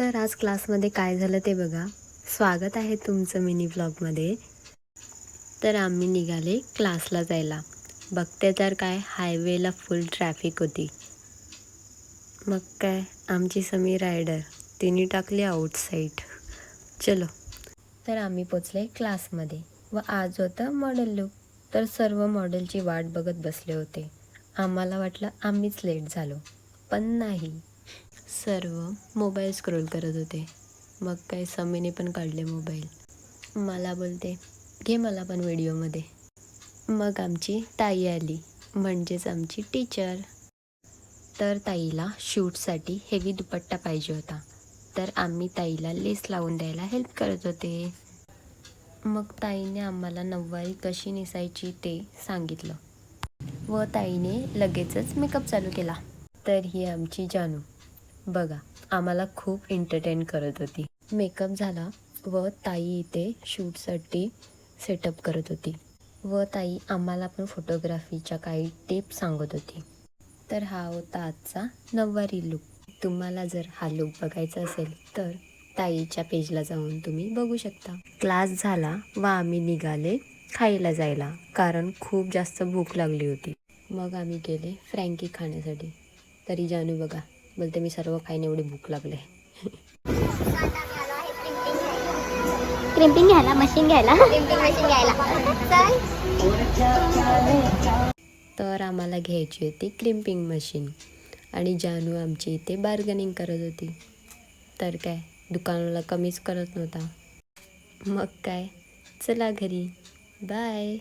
तर आज क्लासमध्ये काय झालं ते बघा. स्वागत आहे तुमचं मिनी ब्लॉगमध्ये. तर आम्ही निघाले क्लासला जायला. बघते तर काय हायवेला फुल ट्रॅफिक होती. मग काय आमची समी रायडर तिने टाकली आउटसाईड. चलो. तर आम्ही पोचले क्लासमध्ये व आज होतं मॉडेल लुक. तर सर्व मॉडेलची वाट बघत बसले होते. आम्हाला वाटलं आम्हीच लेट झालो, पण नाही, सर्व मोबाईल स्क्रोल करत होते. मग काय समीने पण काढले मोबाईल. मला बोलते घे मला पण व्हिडिओमध्ये. मग आमची ताई आली, म्हणजेच आमची टीचर. तर ताईला शूटसाठी हेवी दुपट्टा पाहिजे होता. तर आम्ही ताईला लेस लावून द्यायला हेल्प करत होते. मग ताईने आम्हाला नऊवारी कशी नेसायची ते सांगितलं व ताईने लगेचच मेकअप चालू केला. तर ही आमची जानू बघा, आम्हाला खूप एंटरटेन करत होती. मेकअप झाला व ताई इथे शूटसाठी सेटअप करत होती व ताई आम्हाला पण फोटोग्राफीच्या काही टिप्स सांगत होती. तर हा होता आजचा नऊवारी लुक. तुम्हाला जर हा लुक बघायचा असेल तर ताईच्या पेजला जाऊन तुम्ही बघू शकता. क्लास झाला व आम्ही निघाले खायला जायला, कारण खूप जास्त भूक लागली होती. मग आम्ही गेले फ्रँकी खाण्यासाठी. तरी जानू बघा बोलते मी सर्व खाईन, एवढी भूक लागले. क्रिम्पिंग घ्यायला, मशीन घ्यायला, क्रिम्पिंग मशीन घ्यायला. तर आम्हाला घ्यायची होती क्रिम्पिंग मशीन आणि जानू आमची इथे बार्गनिंग करत होती. तर काय दुकानाला कमीच करत नव्हता. मग काय चला घरी, बाय.